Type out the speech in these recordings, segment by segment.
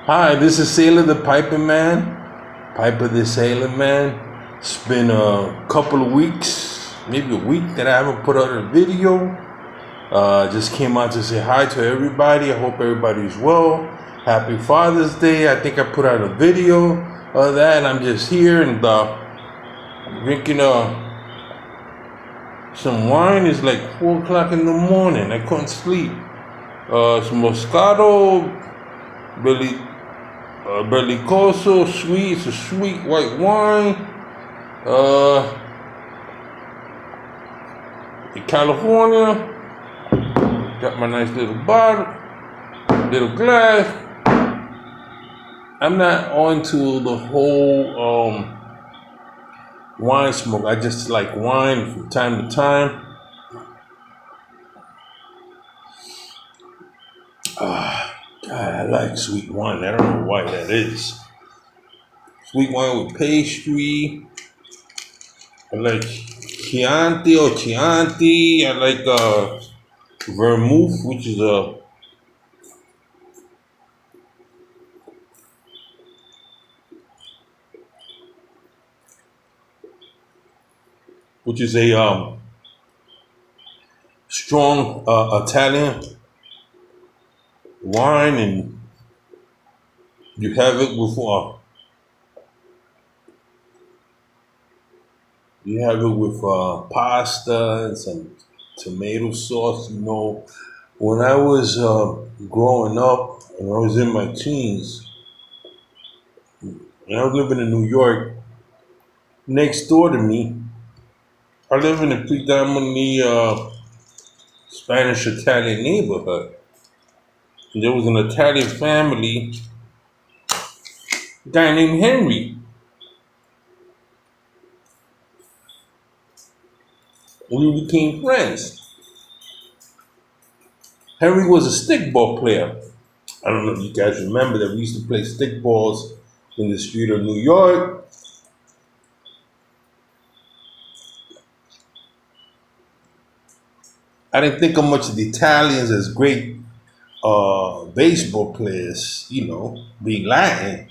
Hi, this is Sailor the Piper Man, Piper the Sailor Man. It's been a couple of weeks, maybe a week that I haven't put out a video. Just came out to say hi to everybody. I hope everybody's well. Happy Father's Day. I think I put out a video of that, and I'm just here and drinking some wine. It's like 4 o'clock in the morning. I couldn't sleep. Some Moscato, Bellicoso, sweet. It's a sweet white wine. In California, got my nice little bottle, little glass. I'm not onto the whole wine smoke. I just like wine from time to time. God, I like sweet wine. I don't know why that is. Sweet wine with pastry. I like Chianti or Chianti. I like vermouth, which is a strong Italian wine, and you have it with pasta and some tomato sauce. You know, when I was growing up, when I was in my teens, and I was living in New York, next door to me, I live in a predominantly Spanish Italian neighborhood. And there was an Italian family, a guy named Henry. We became friends. Henry was a stickball player. I don't know if you guys remember that we used to play stickballs in the street of New York. I didn't think of much of the Italians as great baseball players, you know, being Latin,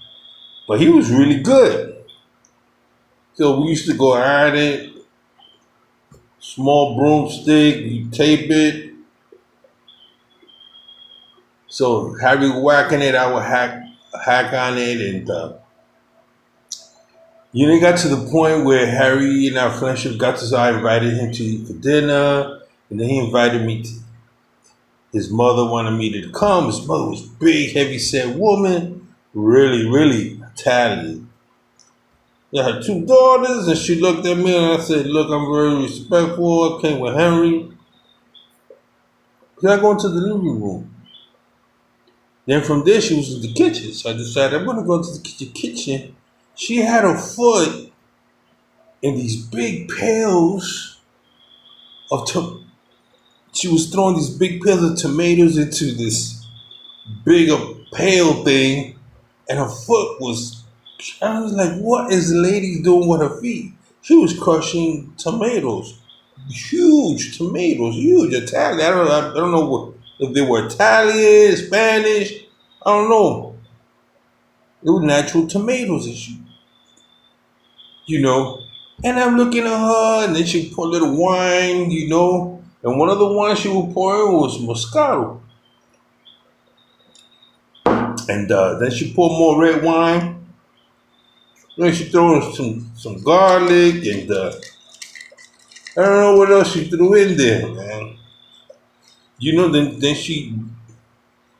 but he was really good. So we used to go at it, small broomstick, you tape it. So Harry whacking it, I would hack on it, and it got to the point where Harry and our friendship got to, so I invited him to eat for dinner, and then he invited me to. His mother wanted me to come. His mother was big, heavy-set woman, really, really Italian. I had 2 daughters, and she looked at me and I said, "Look, I'm very respectful. I came with Henry. Can I go into the living room?" Then from there, she was in the kitchen. So I decided I'm going to go into the kitchen. She had her foot in these big pails of she was throwing these big pails of tomatoes into this bigger pail thing, and her foot was. I was like, "What is the lady doing with her feet?" She was crushing tomatoes, huge tomatoes, huge Italian. I don't know if they were Italian, Spanish. I don't know. It was natural tomatoes, and And I'm looking at her, and then she pour a little wine, and one of the wines she was pouring was Moscato. And then she poured more red wine. Then she threw in some garlic, and I don't know what else she threw in there, man. Then she,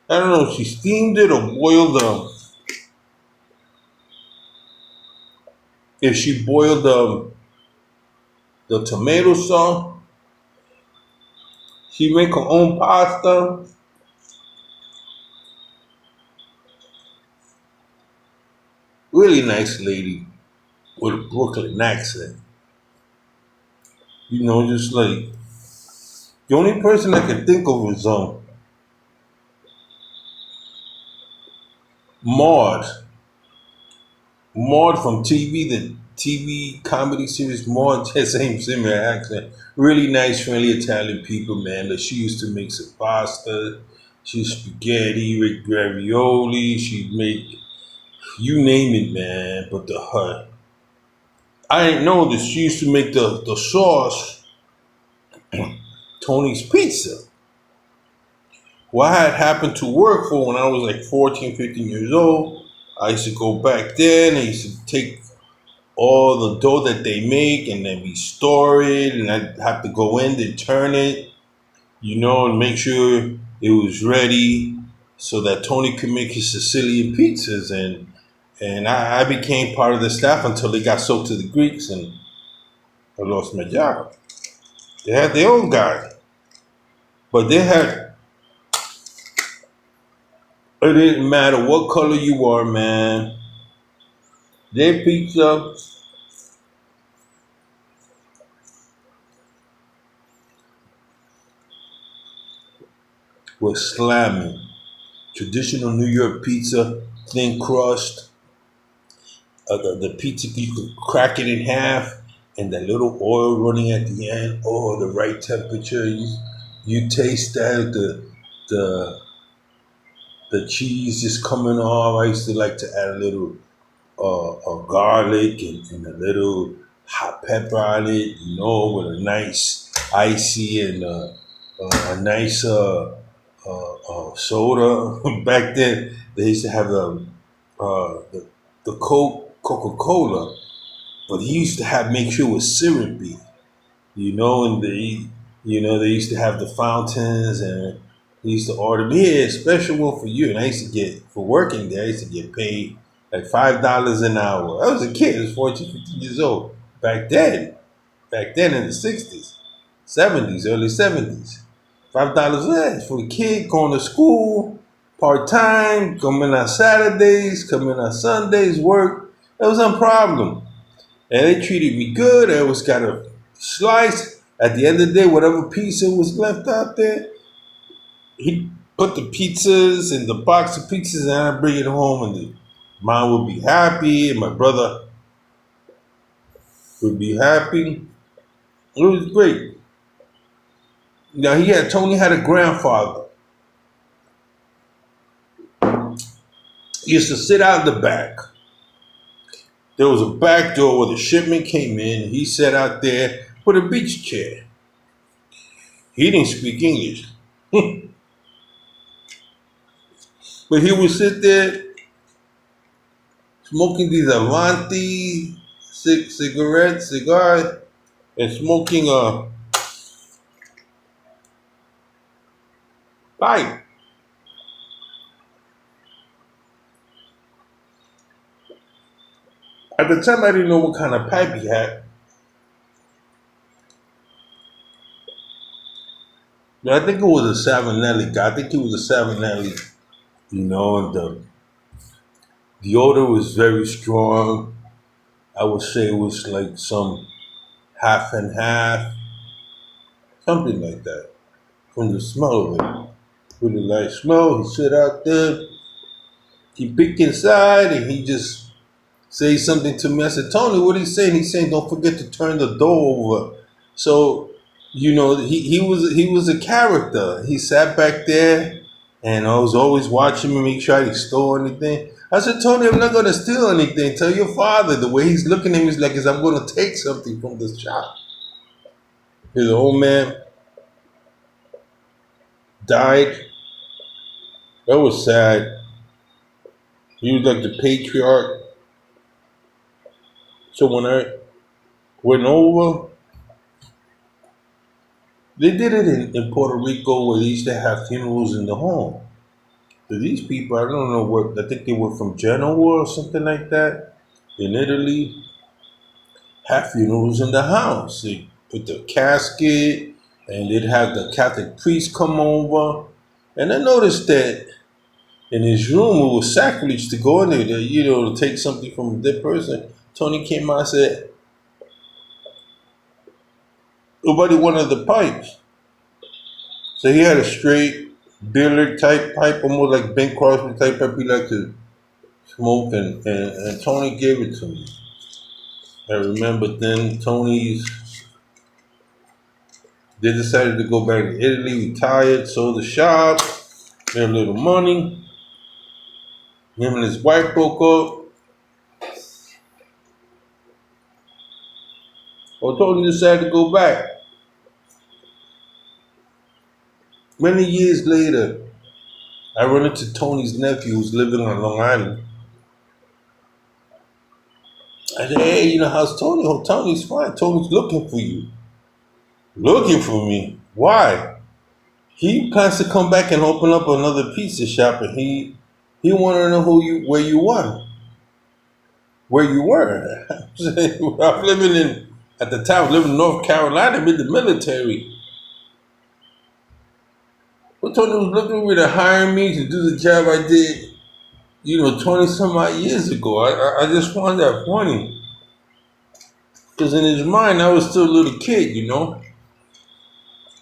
I don't know, she steamed it or boiled if she boiled the tomato sauce. She make her own pasta. Really nice lady with a Brooklyn accent. Just like the only person I can think of was Maud. Maud from TV, the TV comedy series Maud, same similar accent. Really nice, friendly Italian people, man. That she used to make some pasta. She spaghetti, ravioli. She'd make you name it, man. But I didn't know this. She used to make the sauce, Tony's Pizza. Well, I had happened to work for when I was like 14, 15 years old. I used to go back then. I used to take all the dough that they make and then we store it. And I'd have to go in and turn it, and make sure it was ready so that Tony could make his Sicilian pizzas. And I became part of the staff until they got sold to the Greeks and I lost my job. They had their own guy. But it didn't matter what color you are, man. Their pizza was slamming. Traditional New York pizza, thin crust. The pizza, you could crack it in half and that little oil running at the end. Oh, the right temperature. You taste that, the cheese just coming off. I used to like to add a little garlic and a little hot pepper on it, with a nice icy and a nice soda. Back then, they used to have the Coca-Cola, but he used to make sure it was syrupy, and they used to have the fountains, and he used to order me a special one for you. And I used to for working there, I used to get paid like $5 an hour. I was a kid, I was 14, 15 years old. Back then in the 60s, 70s, early 70s. $5 for the kid going to school, part-time, coming on Saturdays, coming on Sundays, work. That was no problem. And they treated me good. I always got a slice. At the end of the day, whatever pizza was left out there, he put the pizzas in the box of pizzas and I'd bring it home and the mom would be happy and my brother would be happy. It was great. Now Tony had a grandfather. He used to sit out in the back. There was a back door where the shipment came in. He sat out there with a beach chair. He didn't speak English. But he would sit there smoking these Avanti cigars, and smoking a pipe. At the time, I didn't know what kind of pipe he had. But I think it was a Savinelli guy. I think it was a Savinelli, and the odor was very strong. I would say it was like some half and half, something like that, from the smell of it. Really nice smell. He sit out there, he peek inside, and he just say something to me. I said, Tony, what are you saying? He's saying, don't forget to turn the door over. So, he was a character. He sat back there, and I was always watching him, make sure I didn't steal anything. I said, Tony, I'm not going to steal anything. Tell your father. The way he's looking at me is like as I'm going to take something from this shop. His old man died. That was sad. He was like the patriarch. So when I went over, they did it in Puerto Rico where they used to have funerals in the home. So these people, I don't know what, I think they were from Genoa or something like that, in Italy, have funerals in the house. They put the casket and they'd have the Catholic priest come over. And I noticed that in his room, it was sacrilege to go in there, to take something from a dead person. Tony came out and said, nobody wanted the pipes. So he had a straight Billard type pipe, almost like Ben Crosby type pipe he liked to smoke, and Tony gave it to me. I remember then they decided to go back to Italy, retired, sold the shop, Made a little money. Him and his wife broke up. Well, Tony decided to go back. Many years later, I run into Tony's nephew who's living on Long Island. I said, hey, how's Tony? Oh, Tony's fine. Tony's looking for you. Looking for me? Why? He plans to come back and open up another pizza shop, and he wanted to know where you were. Where you were. I'm living at the time, living in North Carolina, I'm in the military. But Tony was looking for me to hire me to do the job I did, 20 some odd years ago. I just found that funny. Because in his mind, I was still a little kid,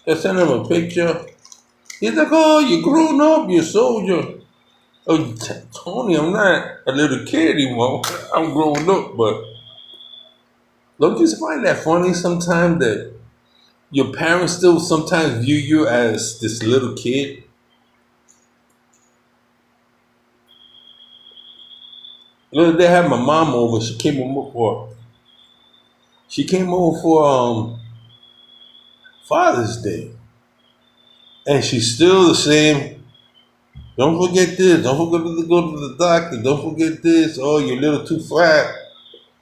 I sent him a picture. He's like, oh, you're grown up, you're a soldier. Oh, Tony, I'm not a little kid anymore. I'm grown up, but don't you find that funny sometimes that your parents still sometimes view you as this little kid? The other day I had my mom over. She came over for Father's Day, and she's still the same. Don't forget this. Don't forget to go to the doctor. Don't forget this. Oh, you're a little too flat.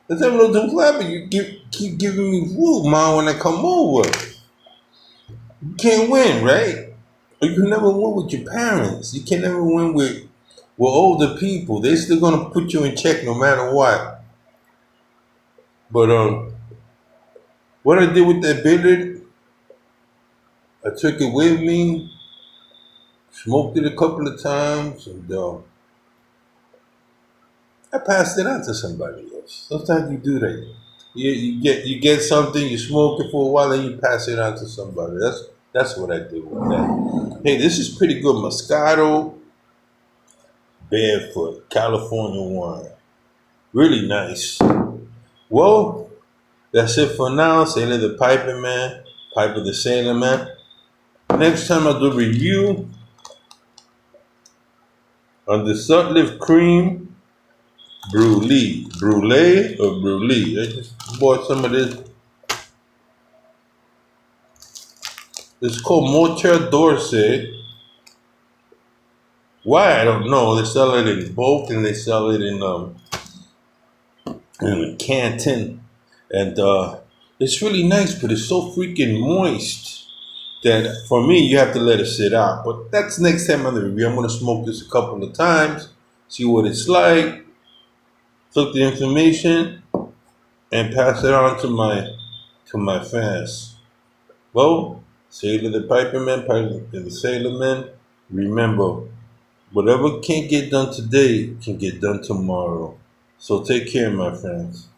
I said, I'm a little too flat, but you keep giving me food, Mom, when I come over. You can't win, right? Or you can never win with your parents. You can never win with older people. They're still gonna put you in check no matter what. But what I did with that billiard, I took it with me, smoked it a couple of times, and I passed it on to somebody else. Sometimes you do that. You get something, you smoke it for a while, and you pass it on to somebody. That's what I did with that. Hey, this is pretty good. Moscato, Barefoot, California wine. Really nice. Well, that's it for now. Sailor the Piping Man, Piper the Sailor Man. Next time I'll do a review on the Sutliff Cream Brulee. Brulee or Brulee? I just bought some of this. It's called Motel Dorset. Why? I don't know. They sell it in bulk and they sell it in Canton. And it's really nice, but it's so freaking moist that for me, you have to let it sit out. But that's next time on the review. I'm going to smoke this a couple of times, see what it's like, took the information, and pass it on to my fans. Well, Sailor the Piper Man, Piper the Sailor Man, remember, whatever can't get done today can get done tomorrow. So take care, my friends.